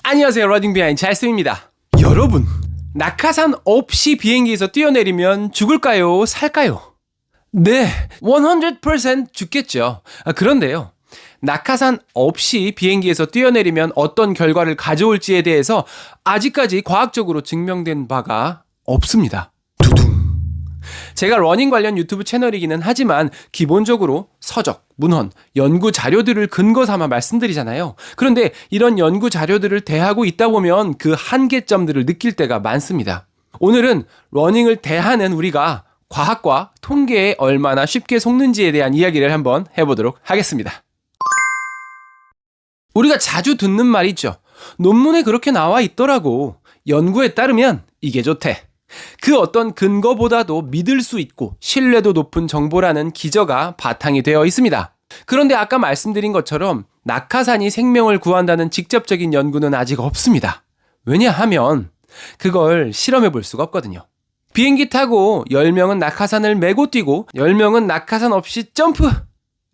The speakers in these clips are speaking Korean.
안녕하세요, 러닝 비하인드 잘쌤입니다. 여러분, 낙하산 없이 비행기에서 뛰어내리면 죽을까요? 살까요? 네, 100% 죽겠죠. 그런데요, 낙하산 없이 비행기에서 뛰어내리면 어떤 결과를 가져올지에 대해서 아직까지 과학적으로 증명된 바가 없습니다. 제가 러닝 관련 유튜브 채널이기는 하지만 기본적으로 서적, 문헌, 연구 자료들을 근거 삼아 말씀드리잖아요. 그런데 이런 연구 자료들을 대하고 있다 보면 그 한계점들을 느낄 때가 많습니다. 오늘은 러닝을 대하는 우리가 과학과 통계에 얼마나 쉽게 속는지에 대한 이야기를 한번 해보도록 하겠습니다. 우리가 자주 듣는 말 있죠. 논문에 그렇게 나와 있더라고. 연구에 따르면 이게 좋대. 그 어떤 근거보다도 믿을 수 있고 신뢰도 높은 정보라는 기저가 바탕이 되어 있습니다. 그런데 아까 말씀드린 것처럼 낙하산이 생명을 구한다는 직접적인 연구는 아직 없습니다. 왜냐하면 그걸 실험해 볼 수가 없거든요. 비행기 타고 10명은 낙하산을 메고 뛰고 10명은 낙하산 없이 점프!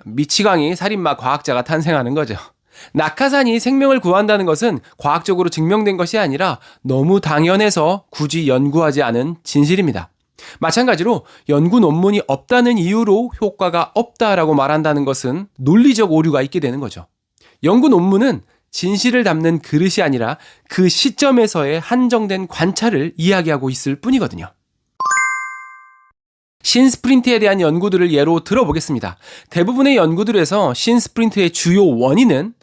미치광이 살인마 과학자가 탄생하는 거죠. 낙하산이 생명을 구한다는 것은 과학적으로 증명된 것이 아니라 너무 당연해서 굳이 연구하지 않은 진실입니다. 마찬가지로 연구 논문이 없다는 이유로 효과가 없다라고 말한다는 것은 논리적 오류가 있게 되는 거죠. 연구 논문은 진실을 담는 그릇이 아니라 그 시점에서의 한정된 관찰을 이야기하고 있을 뿐이거든요. 신스프린트에 대한 연구들을 예로 들어보겠습니다. 대부분의 연구들에서 신스프린트의 주요 원인은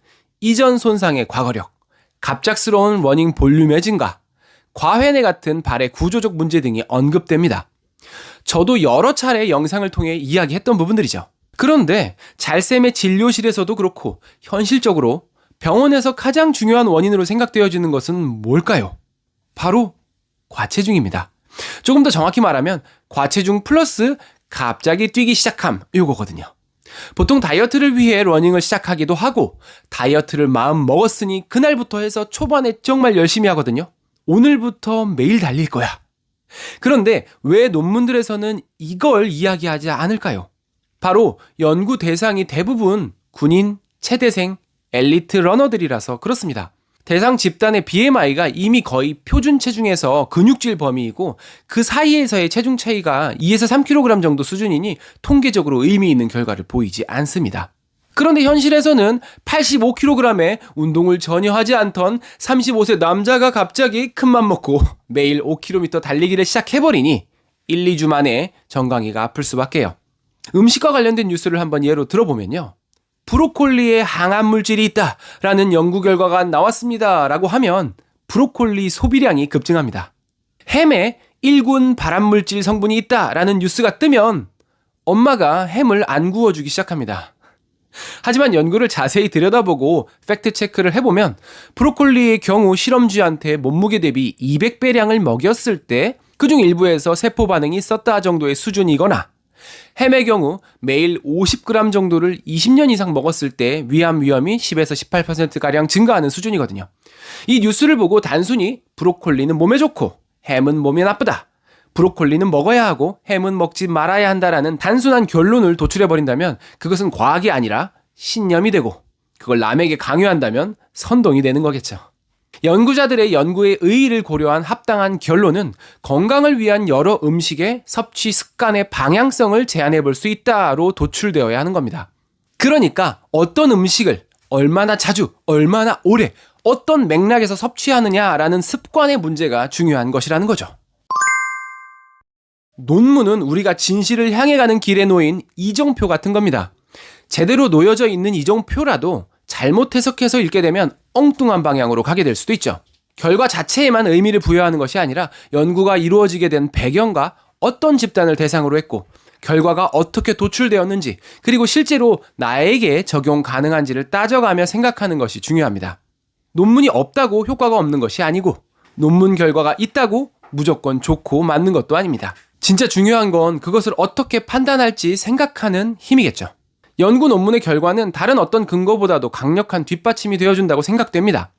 이전 손상의 과거력, 갑작스러운 러닝 볼륨의 증가, 과회내 같은 발의 구조적 문제 등이 언급됩니다. 저도 여러 차례 영상을 통해 이야기했던 부분들이죠. 그런데 잘쌤의 진료실에서도 그렇고 현실적으로 병원에서 가장 중요한 원인으로 생각되어지는 것은 뭘까요? 바로 과체중입니다. 조금 더 정확히 말하면 과체중 플러스 갑자기 뛰기 시작함, 이거거든요. 보통 다이어트를 위해 러닝을 시작하기도 하고 다이어트를 마음 먹었으니 그날부터 해서 초반에 정말 열심히 하거든요. 오늘부터 매일 달릴 거야. 그런데 왜 논문들에서는 이걸 이야기하지 않을까요? 바로 연구 대상이 대부분 군인, 체대생, 엘리트 러너들이라서 그렇습니다. 대상 집단의 BMI가 이미 거의 표준 체중에서 근육질 범위이고 그 사이에서의 체중 차이가 2에서 3kg 정도 수준이니 통계적으로 의미 있는 결과를 보이지 않습니다. 그런데 현실에서는 85kg에 운동을 전혀 하지 않던 35세 남자가 갑자기 큰맘 먹고 매일 5km 달리기를 시작해버리니 1, 2주 만에 정강이가 아플 수밖에요. 음식과 관련된 뉴스를 한번 예로 들어보면요. 브로콜리에 항암 물질이 있다라는 연구 결과가 나왔습니다라고 하면 브로콜리 소비량이 급증합니다. 햄에 1군 발암물질 성분이 있다라는 뉴스가 뜨면 엄마가 햄을 안 구워주기 시작합니다. 하지만 연구를 자세히 들여다보고 팩트 체크를 해보면 브로콜리의 경우 실험쥐한테 몸무게 대비 200배량을 먹였을 때 그중 일부에서 세포 반응이 있었다 정도의 수준이거나 햄의 경우 매일 50g 정도를 20년 이상 먹었을 때 위암 위험이 10에서 18%가량 증가하는 수준이거든요. 이 뉴스를 보고 단순히 브로콜리는 몸에 좋고 햄은 몸에 나쁘다. 브로콜리는 먹어야 하고 햄은 먹지 말아야 한다라는 단순한 결론을 도출해버린다면 그것은 과학이 아니라 신념이 되고 그걸 남에게 강요한다면 선동이 되는 거겠죠. 연구자들의 연구의 의의를 고려한 합당한 결론은 건강을 위한 여러 음식의 섭취 습관의 방향성을 제한해 볼 수 있다로 도출되어야 하는 겁니다. 그러니까 어떤 음식을 얼마나 자주, 얼마나 오래, 어떤 맥락에서 섭취하느냐라는 습관의 문제가 중요한 것이라는 거죠. 논문은 우리가 진실을 향해 가는 길에 놓인 이정표 같은 겁니다. 제대로 놓여져 있는 이정표라도 잘못 해석해서 읽게 되면 엉뚱한 방향으로 가게 될 수도 있죠. 결과 자체에만 의미를 부여하는 것이 아니라 연구가 이루어지게 된 배경과 어떤 집단을 대상으로 했고 결과가 어떻게 도출되었는지 그리고 실제로 나에게 적용 가능한지를 따져가며 생각하는 것이 중요합니다. 논문이 없다고 효과가 없는 것이 아니고 논문 결과가 있다고 무조건 좋고 맞는 것도 아닙니다. 진짜 중요한 건 그것을 어떻게 판단할지 생각하는 힘이겠죠. 연구 논문의 결과는 다른 어떤 근거보다도 강력한 뒷받침이 되어준다고 생각됩니다.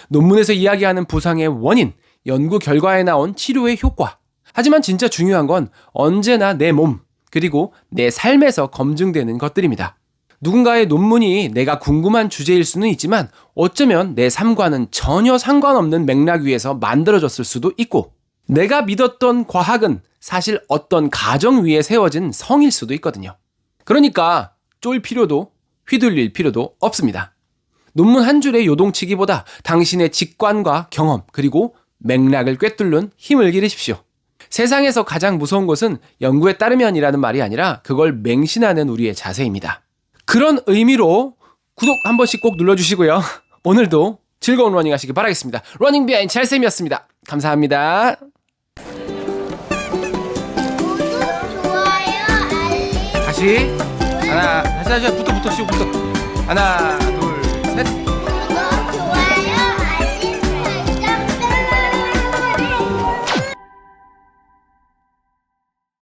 논문에서 이야기하는 부상의 원인, 연구 결과에 나온 치료의 효과. 하지만 진짜 중요한 건 언제나 내 몸, 그리고 내 삶에서 검증되는 것들입니다. 누군가의 논문이 내가 궁금한 주제일 수는 있지만 어쩌면 내 삶과는 전혀 상관없는 맥락 위에서 만들어졌을 수도 있고, 내가 믿었던 과학은 사실 어떤 가정 위에 세워진 성일 수도 있거든요. 그러니까 쫄 필요도 휘둘릴 필요도 없습니다. 논문 한 줄의 요동치기보다 당신의 직관과 경험 그리고 맥락을 꿰뚫는 힘을 기르십시오. 세상에서 가장 무서운 것은 연구에 따르면이라는 말이 아니라 그걸 맹신하는 우리의 자세입니다. 그런 의미로 구독 한 번씩 꼭 눌러주시고요. 오늘도 즐거운 러닝 하시길 바라겠습니다. 러닝 비하인드 찰쌤이었습니다. 감사합니다. 구독, 좋아요, 알림. 다시 하나, 다시 붙어 쉬고 붙어. 하나, 둘, 셋.